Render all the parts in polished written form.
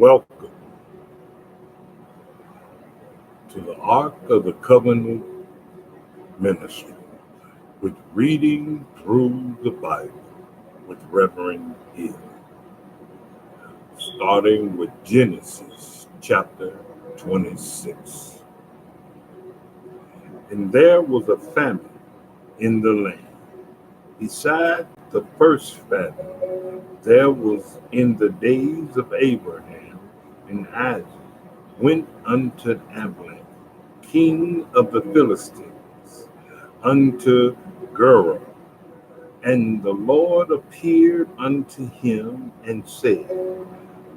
Welcome to the Ark of the Covenant Ministry with reading through the Bible with Reverend Hill, starting with Genesis chapter 26. And there was a famine in the land. Beside the first famine, there was in the days of Abraham and Isaac went unto Amalek, king of the Philistines, unto Gerar. And the Lord appeared unto him and said,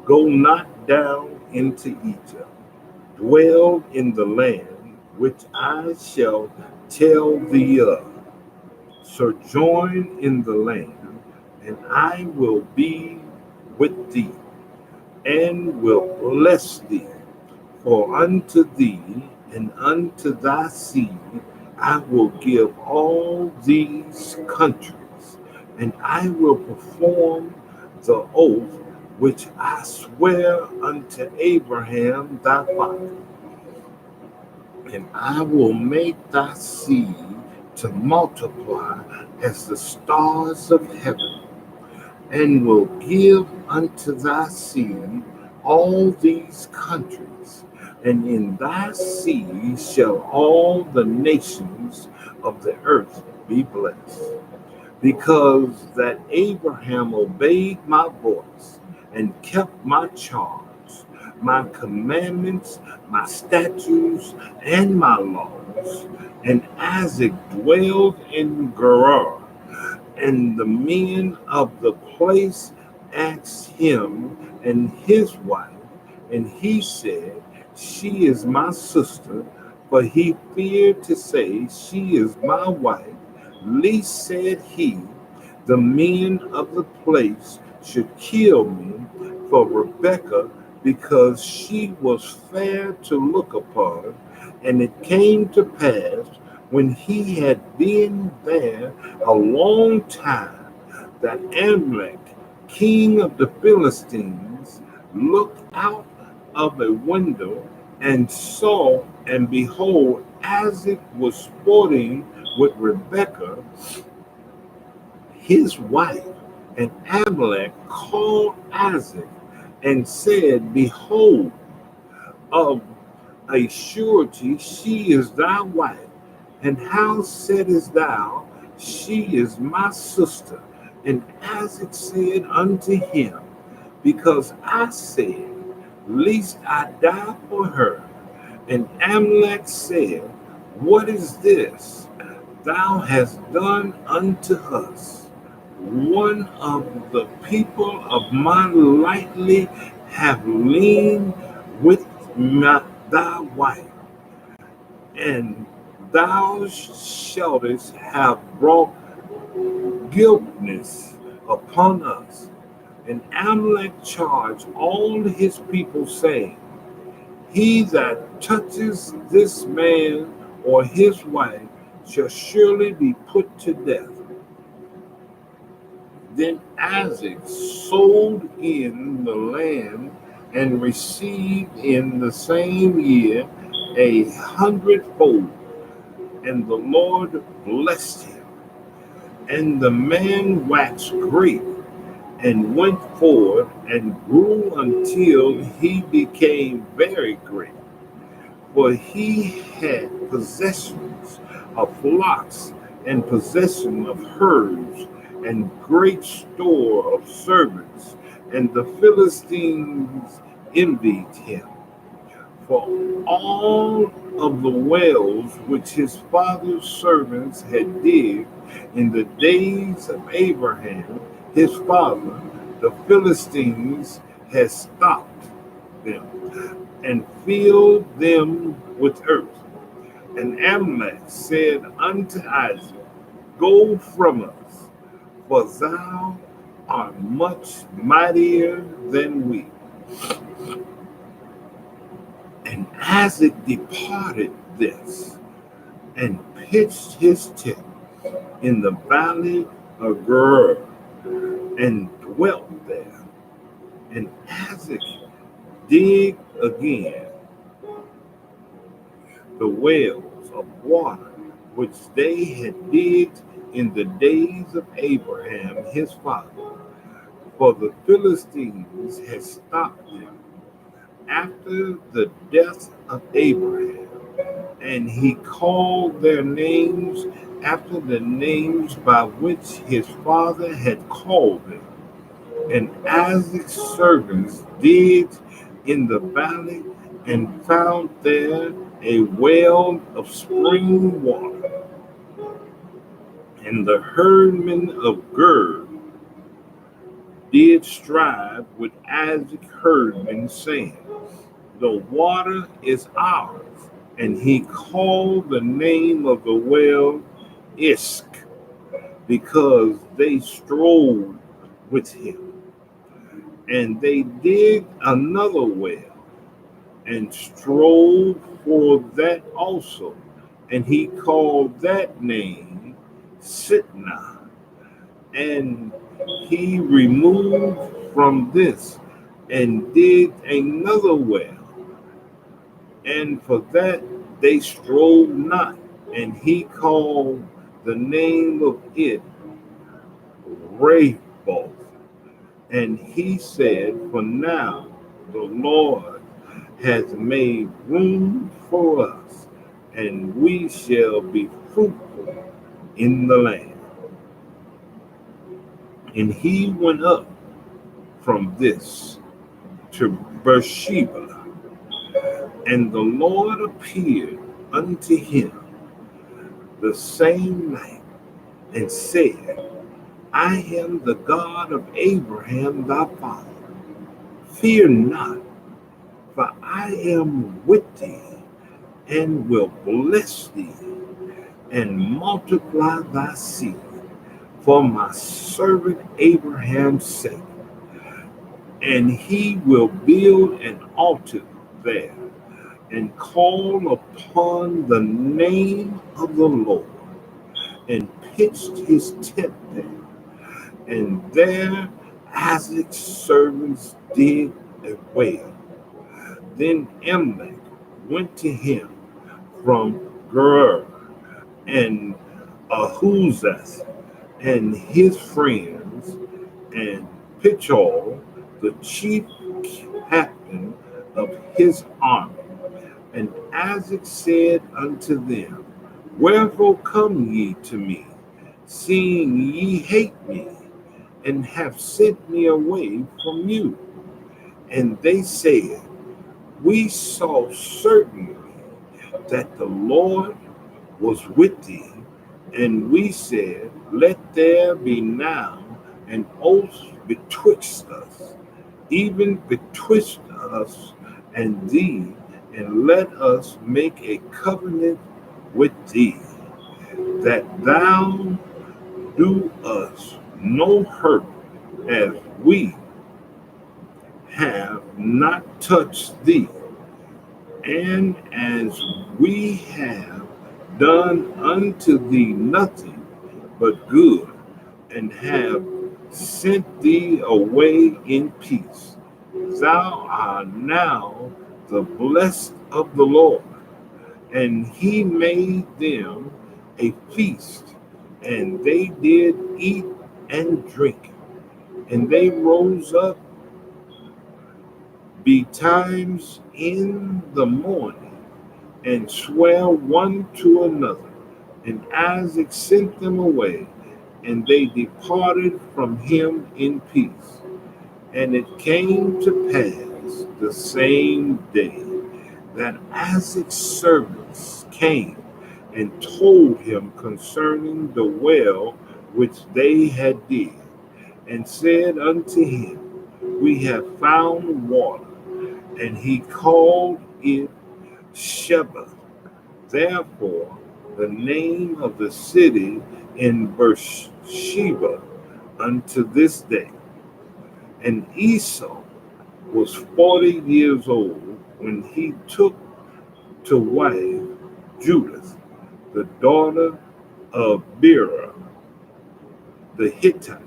Go not down into Egypt, dwell in the land which I shall tell thee of. Sojourn in the land, and I will be with thee, and will bless thee. For unto thee and unto thy seed I will give all these countries, and I will perform the oath which I swear unto Abraham thy father. And I will make thy seed to multiply as the stars of heaven, and will give unto thy seed all these countries, and in thy seed shall all the nations of the earth be blessed. Because that Abraham obeyed my voice and kept my charge, my commandments, my statutes, and my laws, and Isaac dwelled in Gerar, and the men of the place asked him and his wife, and he said, She is my sister. For he feared to say, She is my wife, lest, said he, the men of the place should kill me for Rebekah, because she was fair to look upon. And it came to pass, when he had been there a long time, that Amalek, king of the Philistines, looked out of a window and saw, and behold, Isaac was sporting with Rebekah, his wife. And Amalek called Isaac and said, Behold, of a surety she is thy wife. And how saidest thou, She is my sister? And Isaac said unto him, Because I said, Lest I die for her. And Amalek said, What is this thou hast done unto us? One of the people of my lightly have leaned with thy wife, and thou shouldest have brought guiltness upon us. And Amalek charged all his people, saying, He that touches this man or his wife shall surely be put to death. Then Isaac sold in the land and received in the same year 100-fold, and the Lord blessed him. And the man waxed great, and went forward and grew until he became very great. For he had possessions of flocks, and possession of herds, and great store of servants, and the Philistines envied him. For all of the wells which his father's servants had digged in the days of Abraham his father, the Philistines had stopped them and filled them with earth. And Amalek said unto Isaac, Go from us, for thou art much mightier than we. And Isaac departed thence, and pitched his tent in the valley of Gerar, and dwelt there. And Isaac dig again the wells of water which they had digged in the days of Abraham his father. For the Philistines had stopped them after the death of Abraham, and he called their names after the names by which his father had called them. And Isaac's servants digged in the valley and found there a well of spring water. And the herdmen of Ger did strive with Isaac herdmen, saying, the water is ours. And he called the name of the well Isk, because they strove with him. And they digged another well and strove for that also. And he called that name Sitnah. And he removed from this and digged another well. And for that they strove not. And he called the name of it Rehoboth. And he said, for now the Lord has made room for us, and we shall be fruitful in the land. And he went up from this to Beersheba, and the Lord appeared unto him the same night, and said, I am the God of Abraham thy father. Fear not, for I am with thee, and will bless thee, and multiply thy seed for my servant Abraham's sake. And he will build an altar there, and call upon the name of the Lord, and pitched his tent there. And there Isaac's servants did a well. Then Amalek went to him from Gerar, and Ahuzeth and his friends, and Pichol, the chief captain of his army. And Isaac said unto them, wherefore come ye to me, seeing ye hate me, and have sent me away from you? And they said, we saw certainly that the Lord was with thee, and we said, let there be now an oath betwixt us, even betwixt us and thee, and let us make a covenant with thee, that thou do us no hurt, as we have not touched thee, and as we have done unto thee nothing but good, and have sent thee away in peace. Thou art now the blessed of the Lord. And he made them a feast, and they did eat and drink. And they rose up betimes in the morning, and sware one to another. And Isaac sent them away, and they departed from him in peace. And it came to pass the same day that Isaac's servants came and told him concerning the well which they had digged, and said unto him, we have found water. And he called it Sheba. Therefore, the name of the city in Beersheba unto this day. And Esau was 40 years old when he took to wife Judith, the daughter of Bera the Hittite,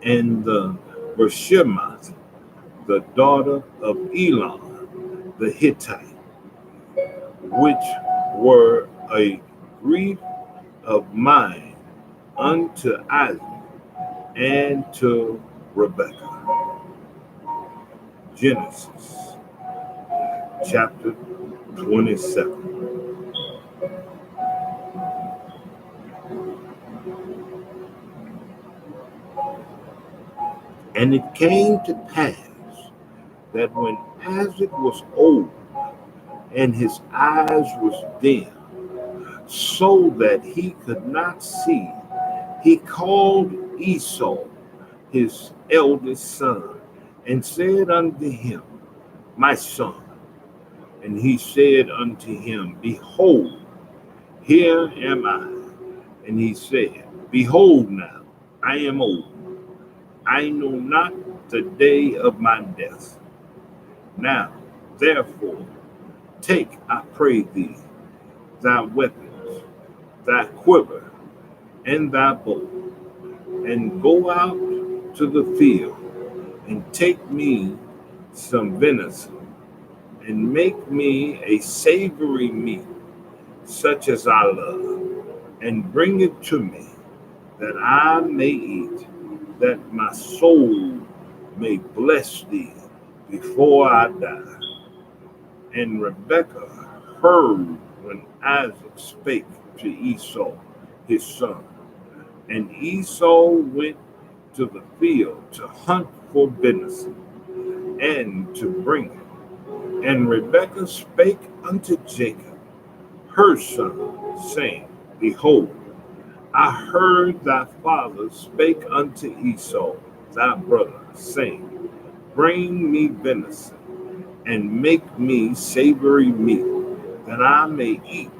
and the Beershemath, the daughter of Elon the Hittite, which were a grief of mine unto Isaac and to Rebekah. Genesis chapter 27. And it came to pass that when Isaac was old and his eyes was dim, so that he could not see, he called Esau, his eldest son, and said unto him, My son. And he said unto him, Behold, here am I. And he said, Behold now, I am old. I know not the day of my death. Now, therefore, take, I pray thee, thy weapons, thy quiver, and thy bow, and go out to the field, and take me some venison, and make me a savory meat, such as I love, and bring it to me, that I may eat, that my soul may bless thee before I die. And Rebekah heard when Isaac spake to Esau his son. And Esau went to the field to hunt for venison, and to bring it. And Rebekah spake unto Jacob, her son, saying, Behold, I heard thy father spake unto Esau, thy brother, saying, Bring me venison, and make me savory meat, that I may eat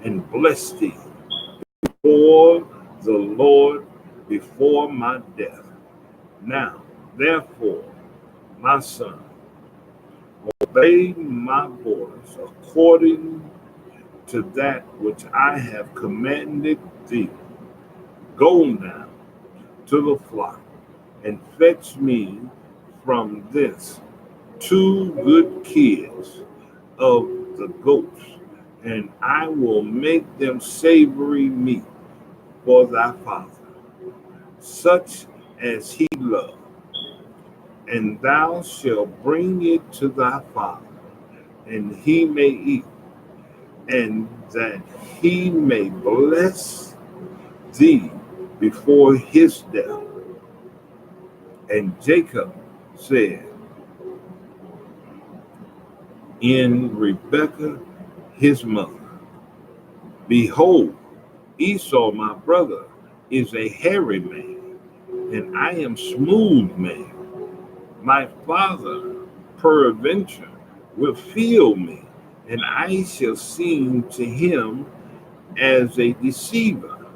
and bless thee before the Lord before my death. Now, therefore, my son, obey my voice according to that which I have commanded thee. Go now to the flock, and fetch me from this 2 good kids of the goats, and I will make them savory meat for thy father, such as he loved. And thou shalt bring it to thy father, and he may eat, and that he may bless thee before his death. And Jacob said in Rebekah his mother, Behold, Esau my brother is a hairy man, and I am smooth man. My father peradventure will feel me, and I shall seem to him as a deceiver,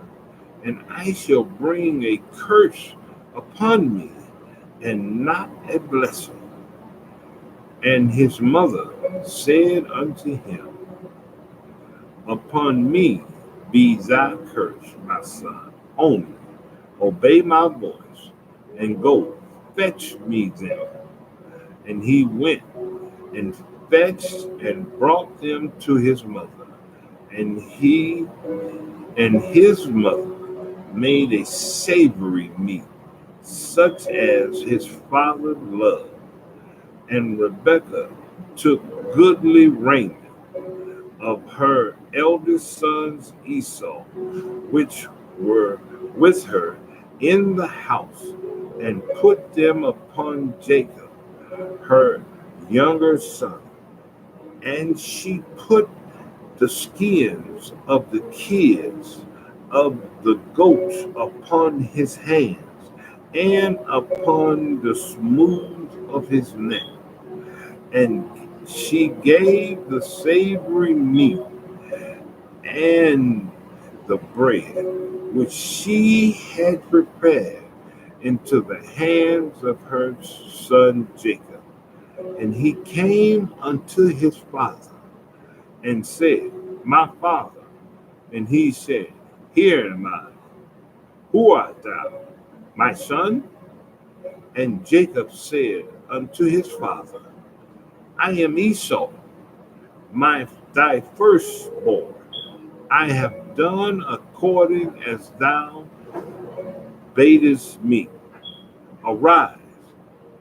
and I shall bring a curse upon me, and not a blessing. And his mother said unto him, Upon me be thy curse, my son, only obey my voice, and go fetch me them. And he went and fetched and brought them to his mother. And he and his mother made a savory meat, such as his father loved. And Rebekah took goodly raiment of her eldest sons Esau, which were with her in the house, and put them upon Jacob, her younger son. And she put the skins of the kids of the goats upon his hands, and upon the smooth of his neck. And she gave the savory meat and the bread which she had prepared into the hands of her son Jacob. And he came unto his father and said, My father. And he said, Here am I. Who art thou, my son? And Jacob said unto his father, I am Esau, thy firstborn. I have done according as thou badest me. Arise,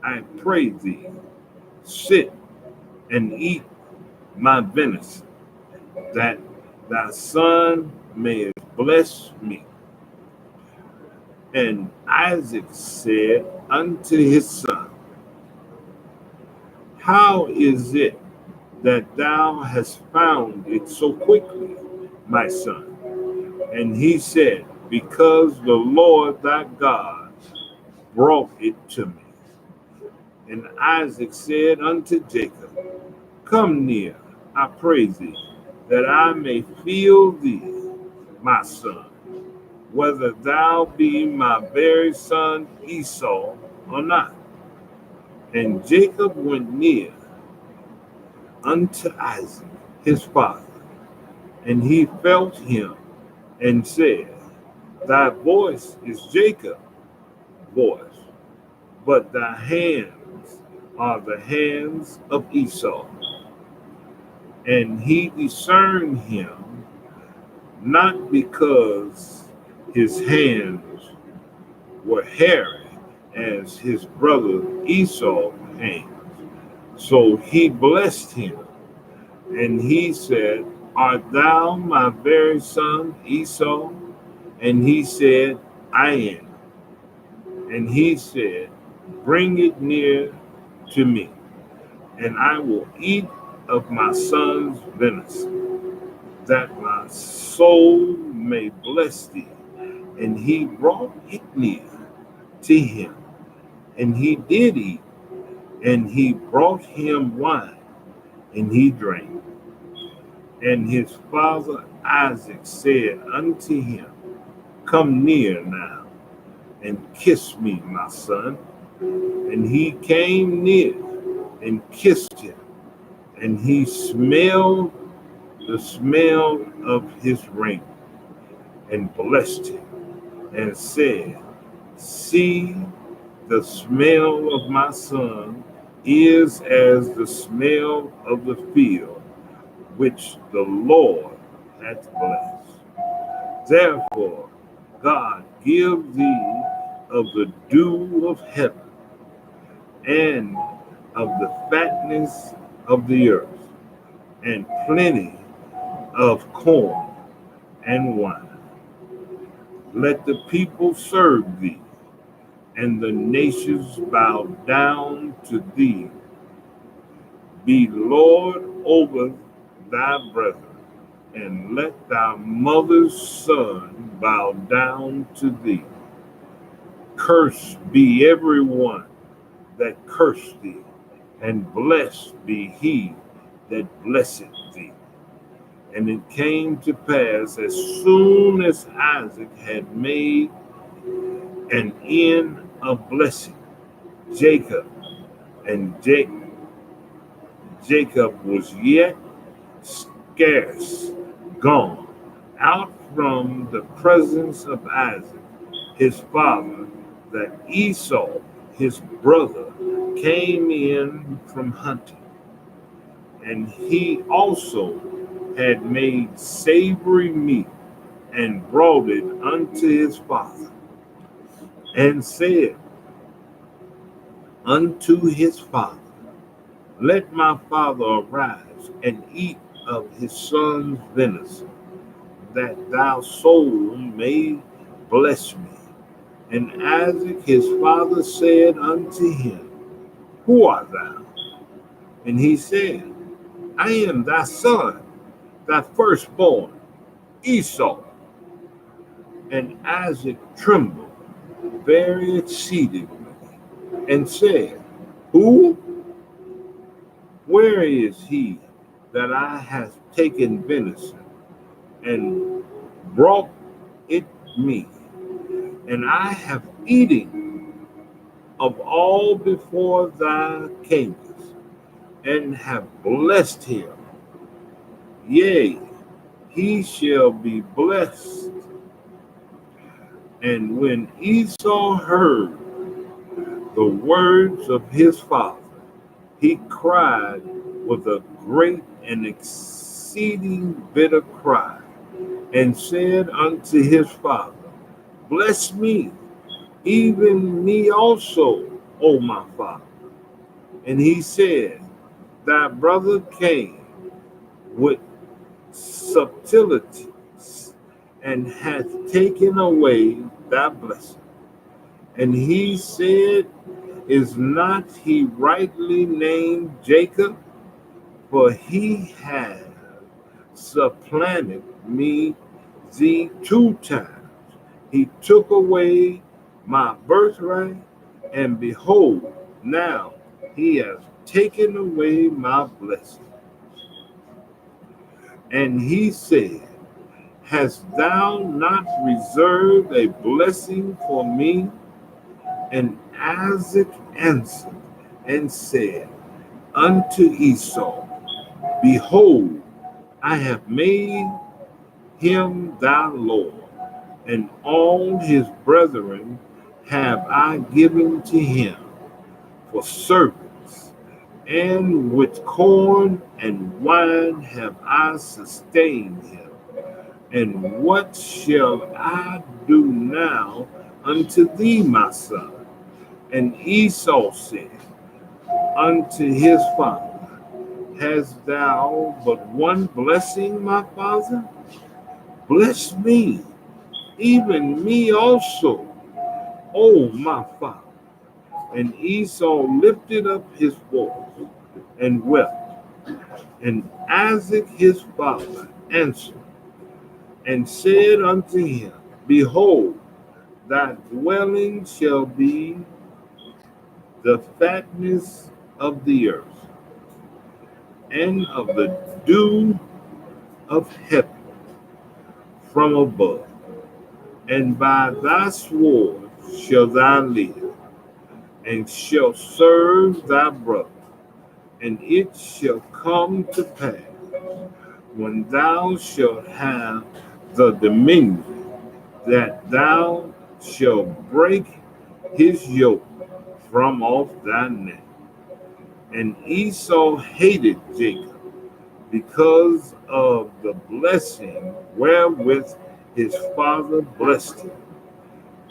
I pray thee, sit and eat my venison, that thy son may bless me. And Isaac said unto his son, How is it that thou hast found it so quickly, my son? And he said, Because the Lord thy God brought it to me. And Isaac said unto Jacob, Come near, I pray thee, that I may feel thee, my son, whether thou be my very son Esau or not. And Jacob went near unto Isaac his father, and he felt him and said, Thy voice is Jacob's voice, but thy hands are the hands of Esau. And he discerned him not because his hands were hairy as his brother Esau's hands. So he blessed him, and he said, Art thou my very son Esau? And he said, I am. And he said, Bring it near to me, and I will eat of my son's venison, that my soul may bless thee. And he brought it near to him, and he did eat, and he brought him wine, and he drank. And his father Isaac said unto him, Come near now, and kiss me, my son. And he came near and kissed him, and he smelled the smell of his ring, and blessed him, and said, See, the smell of my son is as the smell of the field, which the Lord hath blessed. Therefore, God give thee of the dew of heaven, and of the fatness of the earth, and plenty of corn and wine. Let the people serve thee, and the nations bow down to thee. Be Lord over thy brethren, and let thy mother's son bow down to thee. Cursed be every one that cursed thee, and blessed be he that blesseth thee. And it came to pass, as soon as Isaac had made an end of blessing Jacob, and Jacob was yet scarce gone out from the presence of Isaac his father, that Esau his brother came in from hunting. And he also had made savory meat, and brought it unto his father, and said unto his father, Let my father arise and eat of his son's venison, that thy soul may bless me. And Isaac his father said unto him, Who art thou? And he said, I am thy son, thy firstborn, Esau. And Isaac trembled very exceedingly, and said, Who? Where is he that I have taken venison, and brought it me? And I have eaten of all before thou camest, and have blessed him. Yea, he shall be blessed. And when Esau heard the words of his father, he cried with a great and exceeding bitter cry, and said unto his father, Bless me, even me also, O my father. And he said, Thy brother came with subtleties and hath taken away thy blessing. And he said, Is not he rightly named Jacob? For he hath supplanted me the 2 times. He took away my birthright, and behold, now he has taken away my blessing. And he said, Hast thou not reserved a blessing for me? And Isaac answered and said unto Esau, Behold, I have made him thy Lord, and all his brethren have I given to him for servants, and with corn and wine have I sustained him. And what shall I do now unto thee, my son? And Esau said unto his father, Hast thou but one blessing, my father? Bless me, even me also, O my father. And Esau lifted up his voice and wept. And Isaac his father answered and said unto him, Behold, thy dwelling shall be the fatness of the earth, and of the dew of heaven from above. And by thy sword shall thou live, and shall serve thy brother. And it shall come to pass, when thou shalt have the dominion, that thou shalt break his yoke from off thy neck. And Esau hated Jacob because of the blessing wherewith his father blessed him.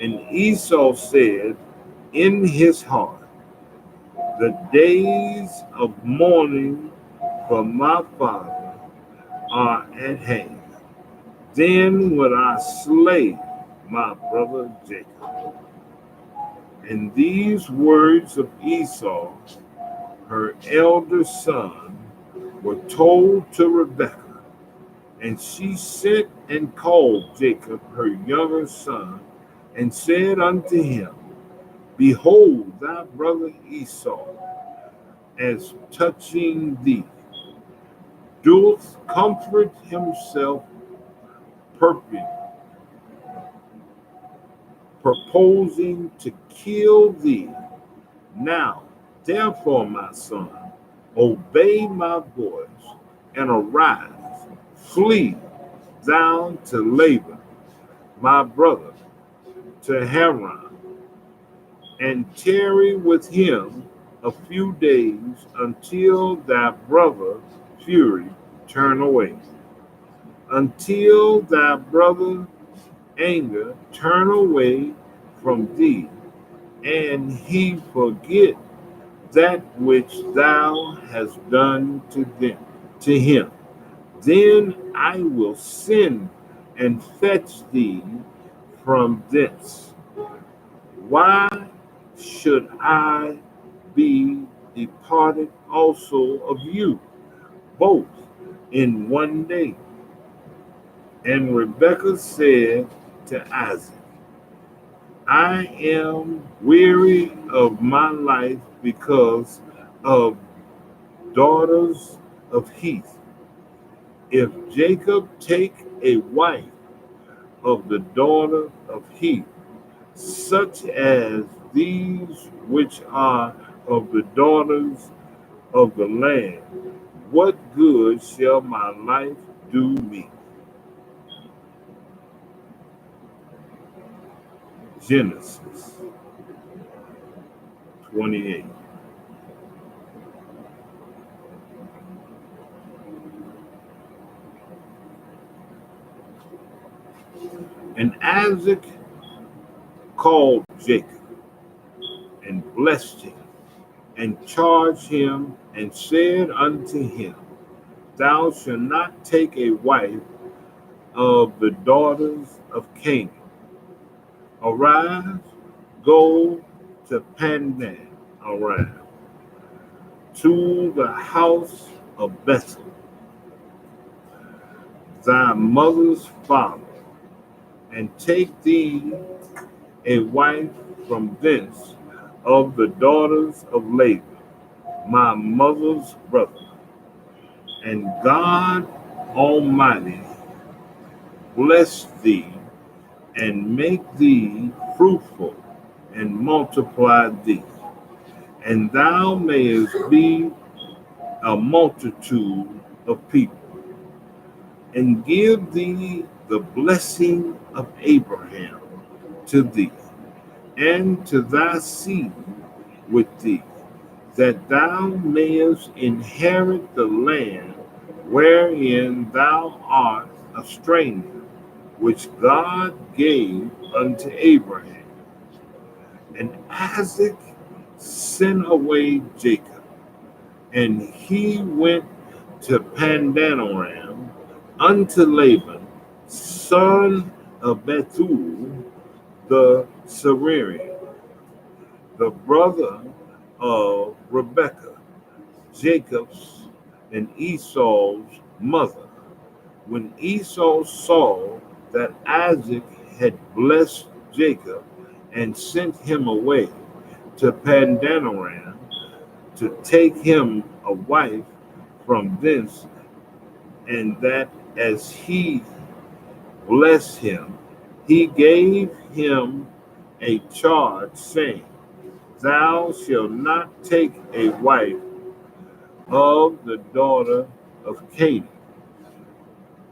And Esau said in his heart, The days of mourning for my father are at hand. Then would I slay my brother Jacob. And these words of Esau, her elder son, were told to Rebekah. And she sent and called Jacob, her younger son, and said unto him, Behold, thy brother Esau, as touching thee, doth comfort himself, purposing to kill thee. Now, therefore, my son, obey my voice, and arise, flee thou to Laban, my brother, to Haran, and tarry with him a few days until thy brother fury turn away, until thy brother anger turn away from thee, and he forget that which thou hast done to him. Then I will send and fetch thee from thence. Why should I be departed also of you, both in one day? And Rebekah said to Isaac, I am weary of my life because of daughters of Heath. If Jacob take a wife of the daughter of Heath, such as these which are of the daughters of the land, what good shall my life do me? Genesis 28. And Isaac called Jacob and blessed him and charged him and said unto him, Thou shalt not take a wife of the daughters of Canaan. Arise, go to Pandan Aram, to the house of Bethel, thy mother's father, and take thee a wife from thence of the daughters of Laban, my mother's brother. And God Almighty bless thee and make thee fruitful and multiply thee, and thou mayest be a multitude of people, and give thee the blessing of Abraham to thee and to thy seed with thee, that thou mayest inherit the land wherein thou art a stranger, which God gave unto Abraham. And Isaac sent away Jacob, and he went to Pandanaram unto Laban, son of Bethuel the Syrian, the brother of Rebekah, Jacob's and Esau's mother. When Esau saw that Isaac had blessed Jacob and sent him away to Pandanaram to take him a wife from thence, and that as he blessed him, he gave him a charge, saying, Thou shalt not take a wife of the daughter of Canaan.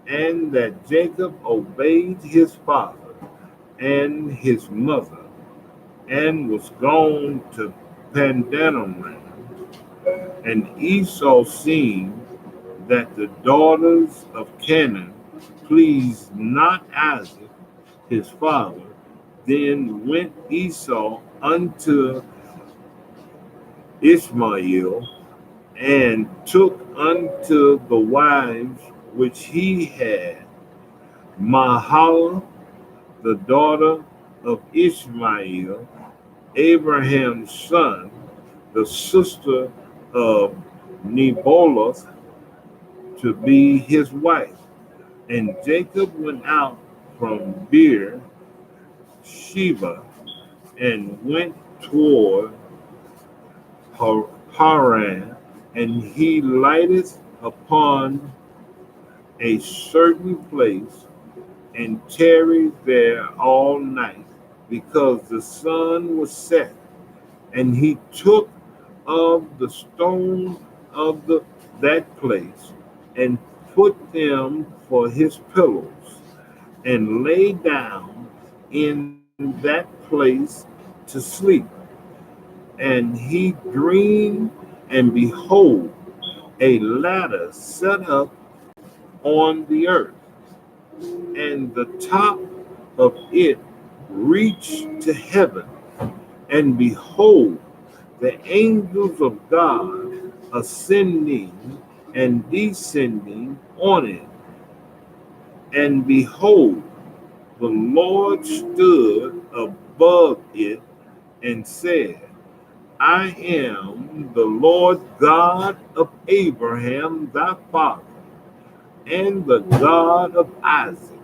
And that Jacob obeyed his father and his mother, and was gone to Pandanaram. And Esau, seeing that the daughters of Canaan pleased not Isaac his father, then went Esau unto Ishmael, and took unto the wives which he had Mahalah, the daughter of Ishmael, Abraham's son, the sister of Nebaioth, to be his wife. And Jacob went out from Beer Sheba and went toward Haran, and he lighted upon a certain place and tarried there all night, because the sun was set. And he took of the stone of that place and put them for his pillows, and lay down in that place to sleep. And he dreamed, and behold, a ladder set up on the earth, and the top of it reached to heaven. And behold, the angels of God ascending and descending on it. And behold, the Lord stood above it and said, I am the Lord God of Abraham thy father, and the God of Isaac.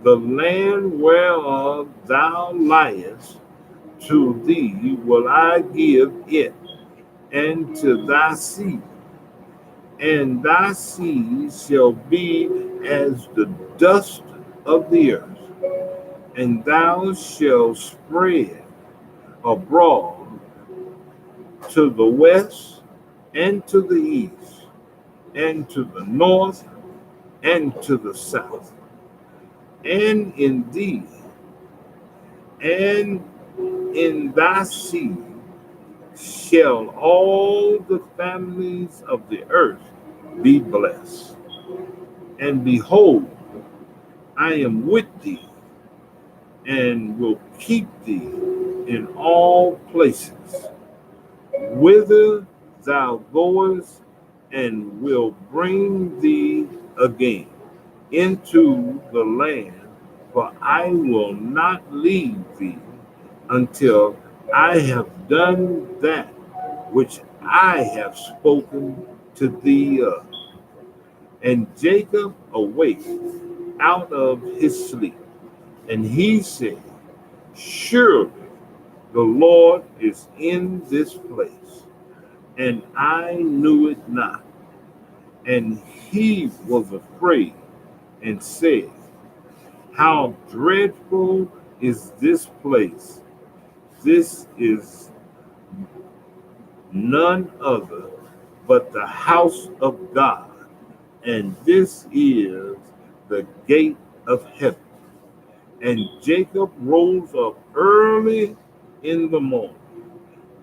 The land whereof thou liest, to thee will I give it, and to thy seed. And thy seed shall be as the dust of the earth, and thou shalt spread abroad to the west, and to the east, and to the north, and to the south. And in thee, and in thy seed, shall all the families of the earth be blessed. And behold, I am with thee, and will keep thee in all places, whither thou goest, and will bring thee again into the land, for I will not leave thee until I have done that which I have spoken to thee of. And Jacob awaked out of his sleep, and he said, surely the Lord is in this place, and I knew it not. And he was afraid and said, how dreadful is this place! This is none other but the house of God, and this is the gate of heaven. And Jacob rose up early in the morning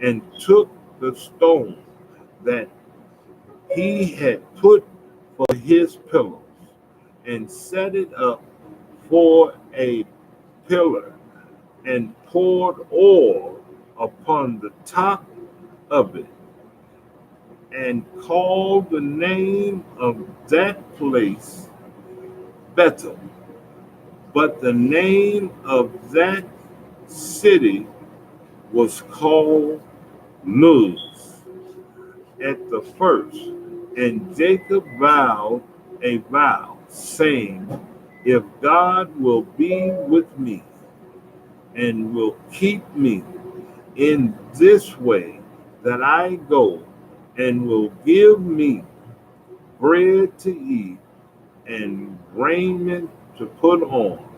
and took the stone that he had put for his pillows and set it up for a pillar, and poured oil upon the top of it, and called the name of that place Bethel. But the name of that city was called Luz at the first. And Jacob vowed a vow, saying, if God will be with me and will keep me in this way that I go, and will give me bread to eat and raiment to put on,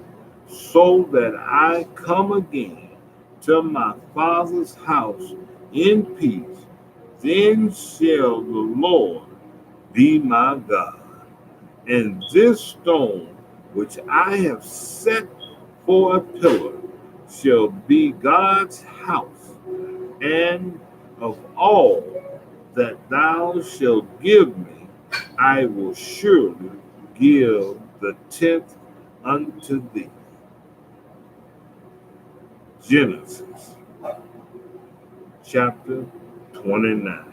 so that I come again to my father's house in peace, then shall the Lord be my God. And this stone which I have set for a pillar shall be God's house, and of all that thou shalt give me, I will surely give the tenth unto thee. Genesis chapter 29.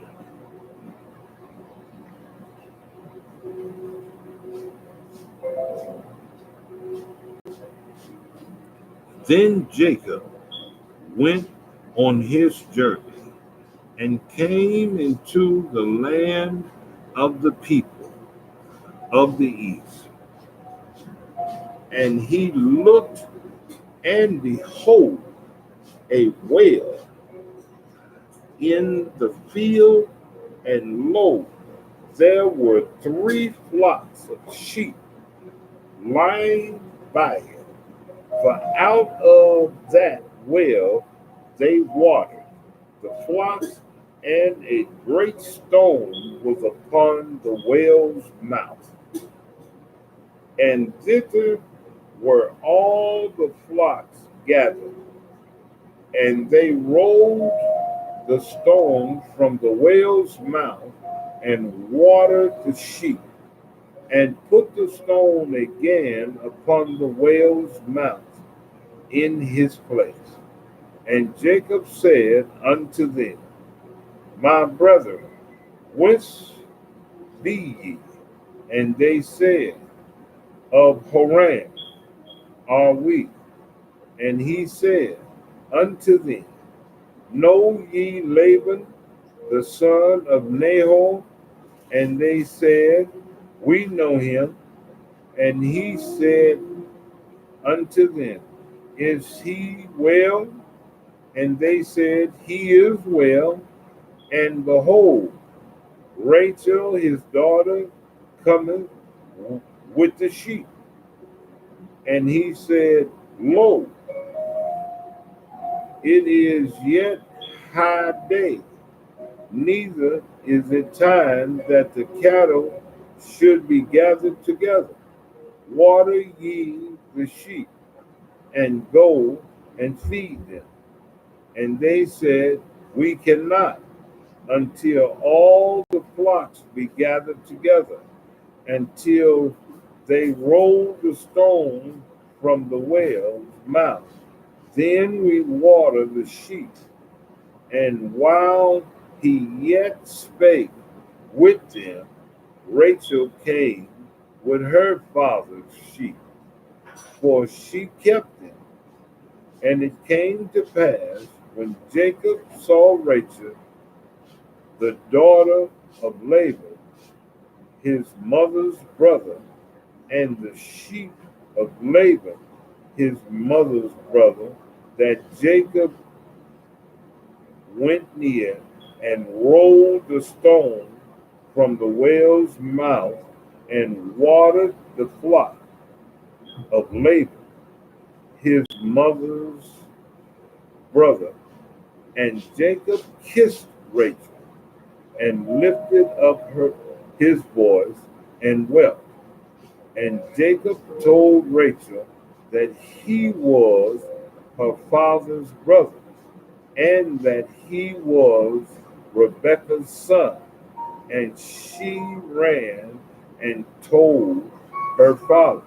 Then Jacob went on his journey and came into the land of the people of the east. And he looked, and behold, a well in the field, and lo, there were 3 flocks of sheep lying by it. For out of that well they watered the flocks, and a great stone was upon the well's mouth. And thither were all the flocks gathered, and they rolled the stone from the whale's mouth and watered the sheep, and put the stone again upon the whale's mouth in his place. And Jacob said unto them, my brethren, whence be ye? And they said, of Haran are we. And he said unto them, know ye Laban, the son of Nahor? And they said, we know him. And he said unto them, is he well? And they said, he is well. And behold, Rachel his daughter cometh with the sheep. And he said, lo, it is yet high day, neither is it time that the cattle should be gathered together. Water ye the sheep, and go and feed them. And they said, We cannot until all the flocks be gathered together, until they roll the stone from the well's mouth. Then we water the sheep. And while he yet spake with them, Rachel came with her father's sheep, for she kept them. And it came to pass, when Jacob saw Rachel, the daughter of Laban, his mother's brother, and the sheep of Laban, his mother's brother, that Jacob went near and rolled the stone from the well's mouth and watered the flock of Laban, his mother's brother. And Jacob kissed Rachel and lifted up his voice and wept. And Jacob told Rachel that he was her father's brother, and that he was Rebekah's son. And she ran and told her father.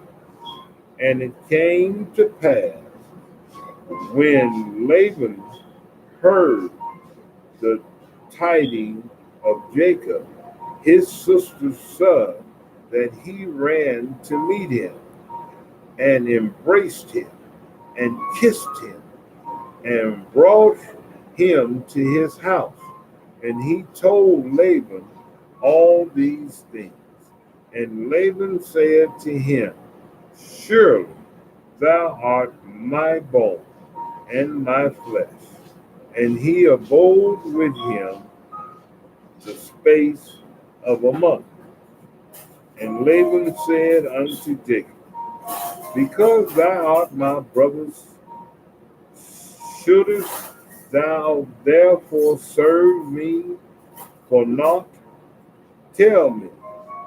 And it came to pass, when Laban heard the tidings of Jacob, his sister's son, that he ran to meet him and embraced him and kissed him and brought him to his house. And he told Laban all these things. And Laban said to him, Surely thou art my bone and my flesh. And he abode with him the space of a month. And Laban said unto Jacob, Because thou art my brother's, shouldest thou therefore serve me for naught? Tell me,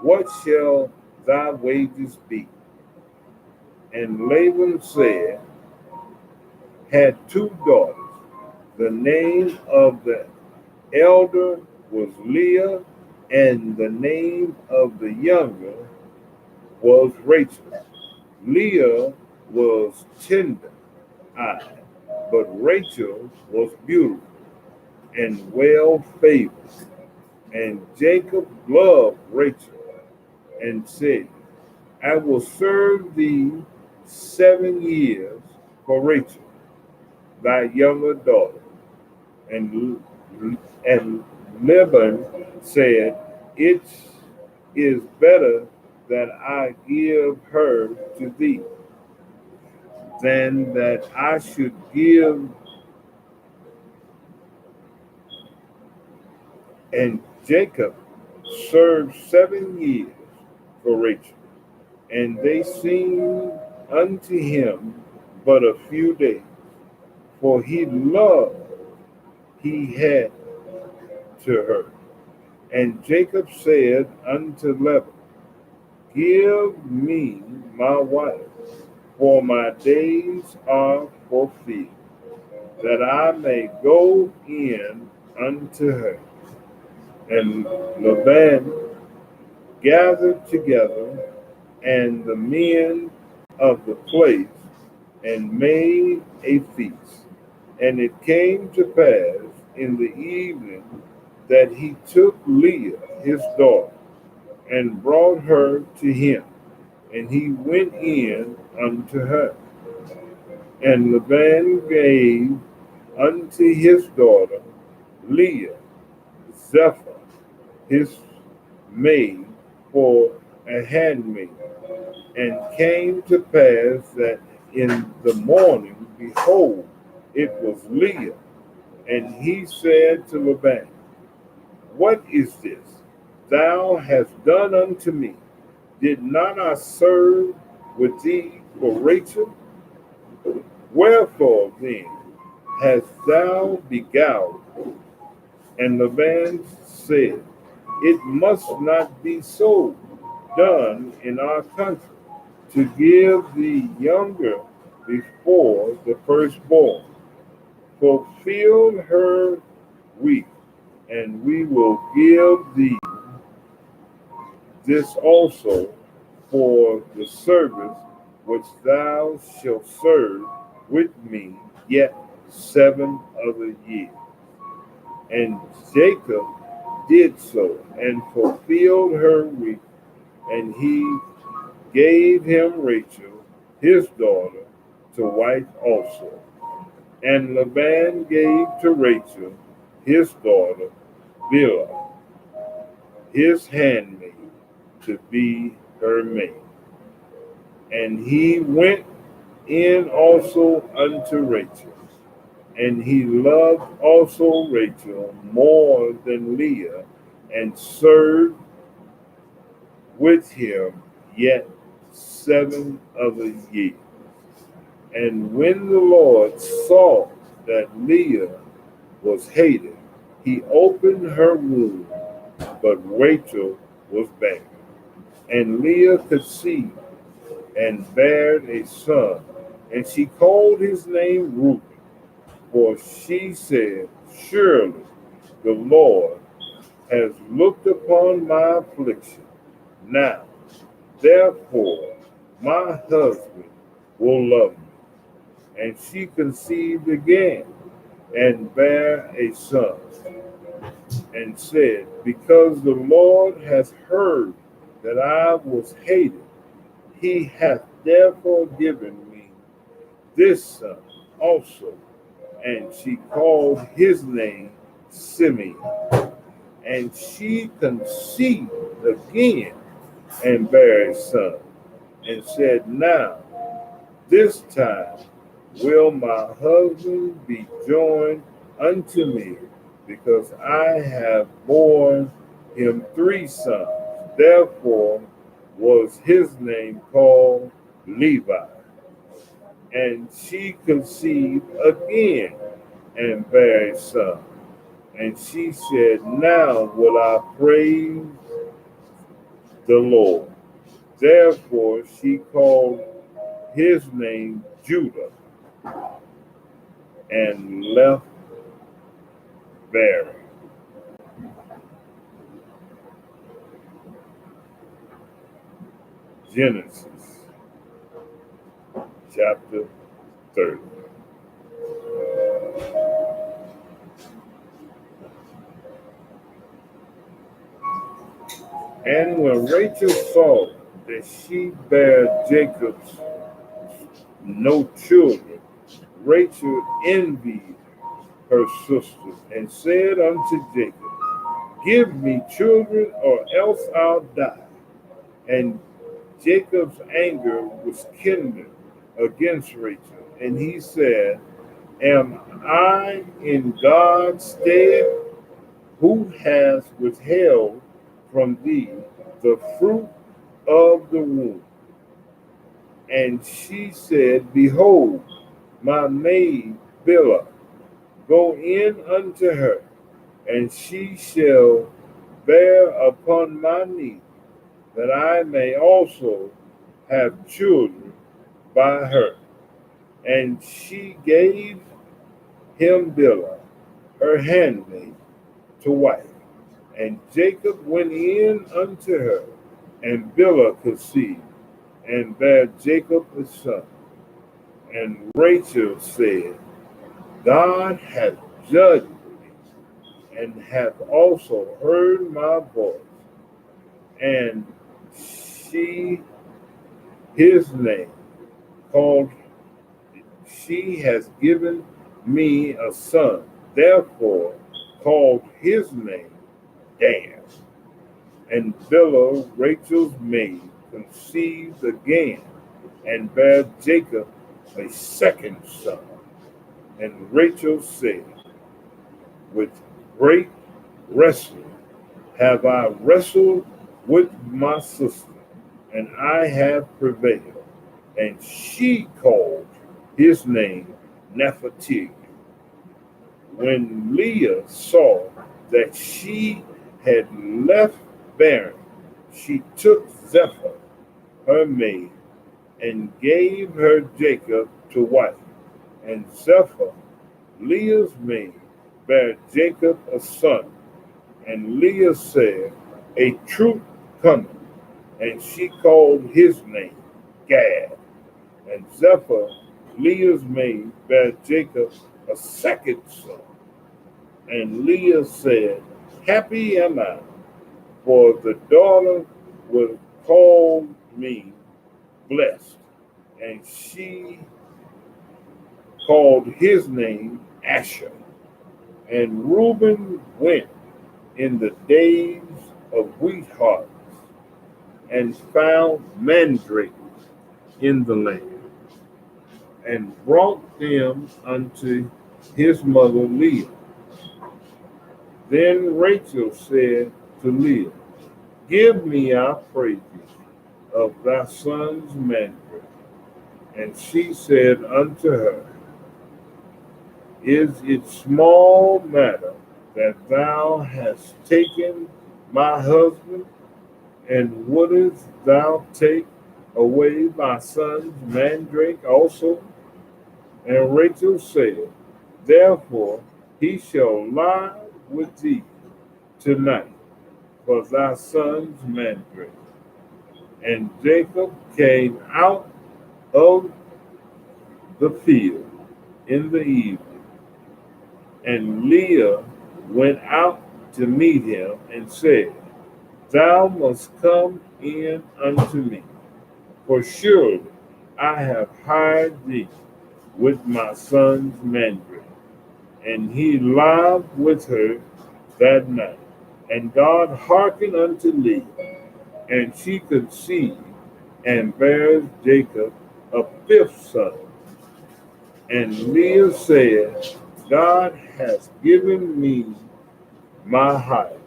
what shall thy wages be? And Laban said, had two daughters. The name of the elder was Leah, and the name of the younger was Rachel. Leah was tender-eyed, but Rachel was beautiful and well favored. And Jacob loved Rachel and said, I will serve thee 7 years for Rachel, thy younger daughter. And, and Laban said, It is better that I give her to thee than that I should give. And Jacob served 7 years for Rachel, and they seemed unto him but a few days, for he loved he had to her. And Jacob said unto Laban, Give me my wife, for my days are fulfilled, that I may go in unto her. And Laban gathered together and the men of the place and made a feast. And it came to pass in the evening that he took Leah, his daughter, and brought her to him, and he went in unto her. And Laban gave unto his daughter Leah Zephyr, his maid, for a handmaid. And came to pass that in the morning, behold, it was Leah. And he said to Laban, What is this thou hast done unto me? Did not I serve with thee for Rachel? Wherefore then hast thou beguiled? And Laban said, It must not be so done in our country, to give the younger before the firstborn. Fulfill her we, and we will give thee this also for the service which thou shalt serve with me yet 7 other years. And Jacob did so, and fulfilled her week, and he gave him Rachel, his daughter, to wife also. And Laban gave to Rachel, his daughter, Bilhah, his handmaid, to be her maid. And he went in also unto Rachel, and he loved also Rachel more than Leah, and served with him yet 7 other years. And when the Lord saw that Leah was hated, he opened her womb, but Rachel was barren. And Leah conceived and bare a son, and she called his name Reuben, for she said, surely the Lord has looked upon my affliction. Now, therefore, my husband will love me. And she conceived again and bare a son, and said, because the Lord has heard that I was hated, he hath therefore given me this son also. And she called his name Simeon. And she conceived again and bare a son, and said, now this time will my husband be joined unto me, because I have borne him 3 sons. Therefore was his name called Levi. And she conceived again and bare a son. And she said, now will I praise the Lord. Therefore she called his name Judah, and left bearing. Genesis chapter 30. And when Rachel saw that she bare Jacob's no children, Rachel envied her sisters, and said unto Jacob, give me children, or else I'll die. And Jacob's anger was kindled against Rachel, and he said, am I in God's stead, who has withheld from thee the fruit of the womb? And she said, behold, my maid Bilhah, go in unto her, and she shall bear upon my knee, that I may also have children by her. And she gave him Bilhah, her handmaid, to wife. And Jacob went in unto her, and Bilhah conceived, and bare Jacob a son. And Rachel said, God hath judged me, and hath also heard my voice. And she, his name, called, she has given me a son. Therefore called his name Dan. And Bilhah, Rachel's maid, conceived again, and bare Jacob a second son. And Rachel said, with great wrestling have I wrestled with my sister, and I have prevailed. And she called his name Naphtali. When Leah saw that she had left barren, she took Zilpah, her maid, and gave her Jacob to wife. And Zilpah, Leah's maid, bare Jacob a son. And Leah said, a troop cometh. And she called his name Gad. And Zephyr, Leah's maid, bare Jacob a second son. And Leah said, happy am I, for the daughter will call me blessed. And she called his name Asher. And Reuben went in the days of wheat harvest and found mandrakes in the land and brought them unto his mother Leah. Then Rachel said to Leah, give me, I pray thee, of thy son's mandrake. And she said unto her, is it small matter that thou hast taken my husband, and wouldest thou take away my son's mandrake also? And Rachel said, therefore he shall lie with thee tonight for thy son's mandrake. And Jacob came out of the field in the evening, and Leah went out to meet him and said, thou must come in unto me, for surely I have hired thee with my son's mandrake. And he lied with her that night. And God hearkened unto Leah, and she conceived and bare Jacob a fifth son. And Leah said, God has given me my hire,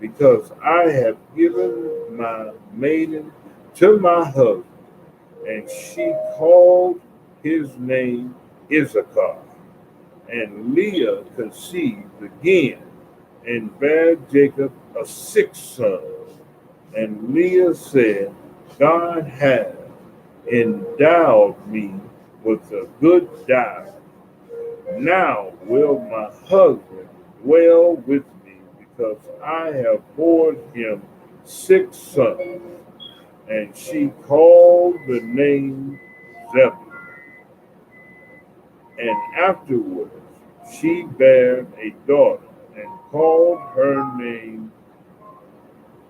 because I have given my maiden to my husband. And she called his name Issachar. And Leah conceived again and bare Jacob a sixth son. And Leah said, God hath endowed me with a good diet. Now will my husband dwell with me, because I have borne him six sons. And she called the name Zebulun. And afterwards she bare a daughter, and called her name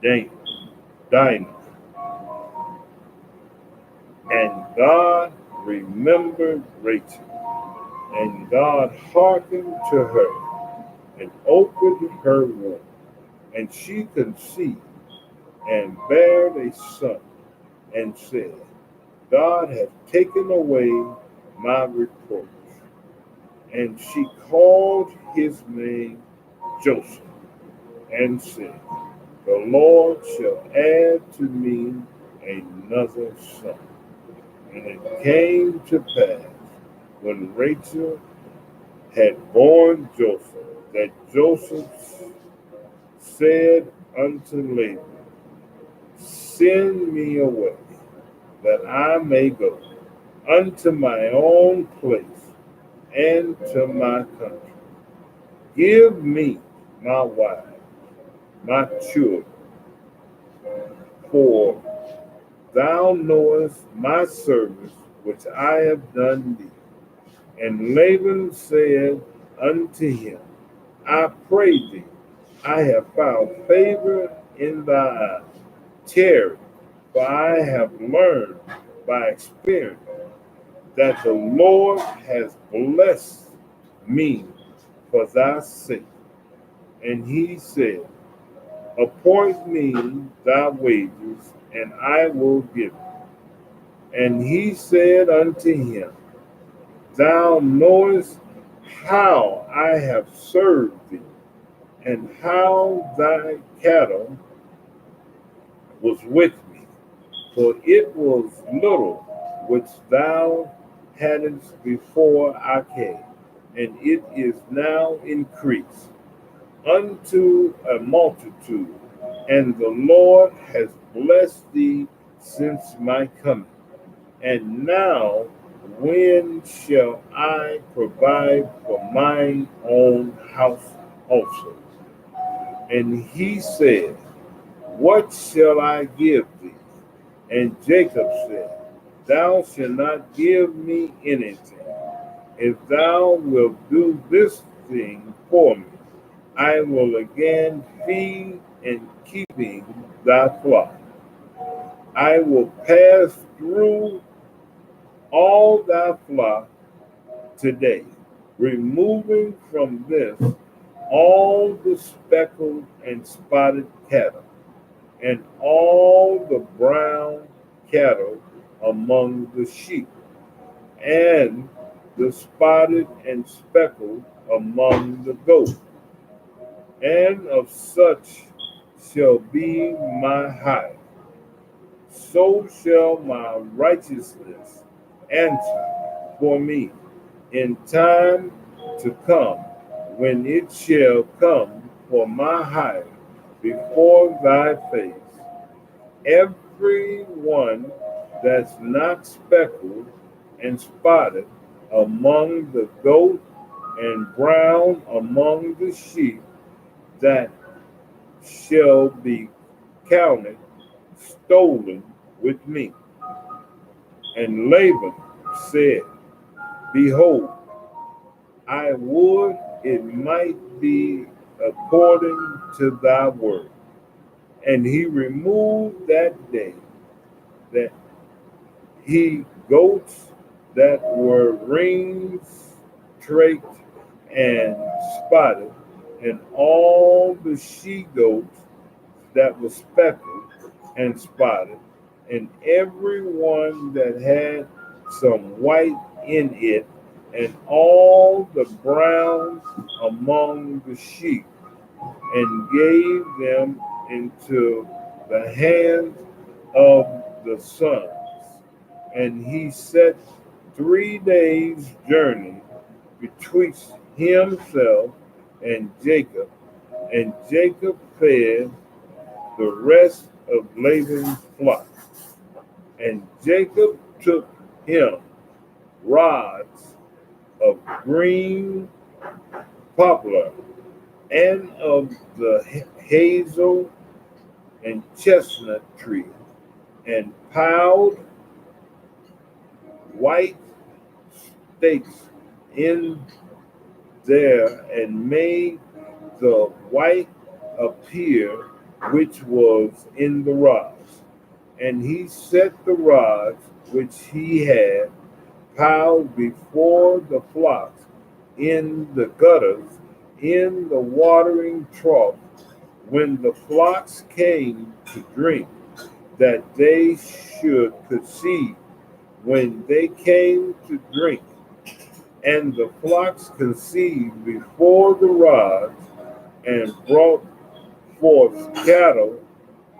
Dinah. And God remembered Rachel, and God hearkened to her, and opened her womb. And she conceived, and bare a son, and said, God hath taken away my reproach. And she called his name Joseph, and said, the Lord shall add to me another son. And it came to pass, when Rachel had borne Joseph, that Joseph said unto Laban, send me away, that I may go unto my own place and to my country. Give me my wife, my children, for thou knowest my service which I have done thee. And Laban said unto him, I pray thee, I have found favor in thy eyes. Tarry, for I have learned by experience that the Lord has blessed me for thy sake. And he said, appoint me thy wages, and I will give it. And he said unto him, thou knowest how I have served thee, and how thy cattle was with me, for it was little which thou hadst before I came, and it is now increased unto a multitude, and the Lord has blessed thee since my coming. And now when shall I provide for mine own house also? And he said, what shall I give thee? And Jacob said, thou shalt not give me anything. If thou wilt do this thing for me, I will again feed and keeping thy flock. I will pass through all thy flock today, removing from this all the speckled and spotted cattle, and all the brown cattle among the sheep, and the spotted and speckled among the goats. And of such shall be my hire. So shall my righteousness answer for me in time to come, when it shall come for my hire before thy face. Every one that's not speckled and spotted among the goat and brown among the sheep, that shall be counted stolen with me. And Laban said, behold, I would it might be according to thy word. And he removed that day that he goats that were rings, traked, and spotted, and all the she goats that were speckled and spotted, and every one that had some white in it, and all the brown among the sheep, and gave them into the hands of the sons. And he set 3 days' journey betwixt himself and Jacob, and Jacob fed the rest of Laban's flock. And Jacob took him rods of green poplar, and of the hazel and chestnut tree, and piled white stakes in there, and made the white appear which was in the rods. And he set the rods which he had piled before the flocks in the gutters, in the watering trough, when the flocks came to drink, that they should perceive when they came to drink. And the flocks conceived before the rods, and brought forth cattle,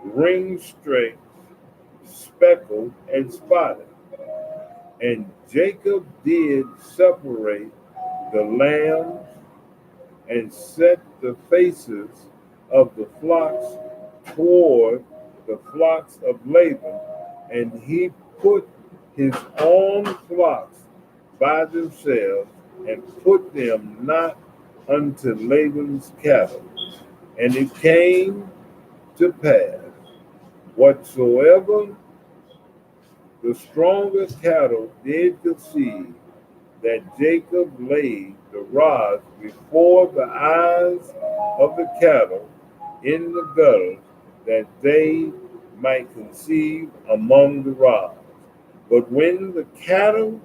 ring straight, speckled, and spotted. And Jacob did separate the lambs, and set the faces of the flocks toward the flocks of Laban, and he put his own flocks by themselves, and put them not unto Laban's cattle. And it came to pass, whatsoever the stronger cattle did conceive, that Jacob laid the rods before the eyes of the cattle in the gutters, that they might conceive among the rods. But when the cattle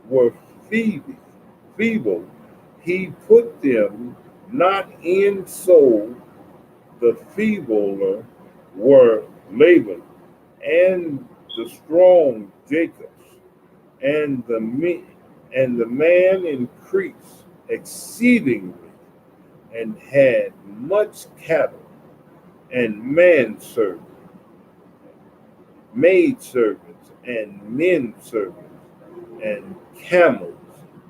were feeble, he put them not in, so the feebler were Laban, and the strong Jacob's, and the man increased exceedingly, and had much cattle, and manservants, maidservants, and men servants, and camels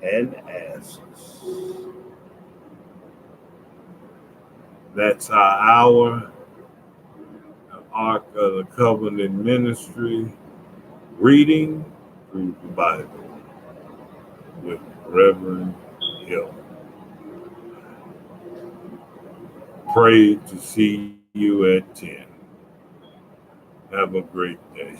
and asses. That's our hour, the Ark of the Covenant Ministry, reading through the Bible. with Reverend Hill. Pray to see you at 10. Have a great day.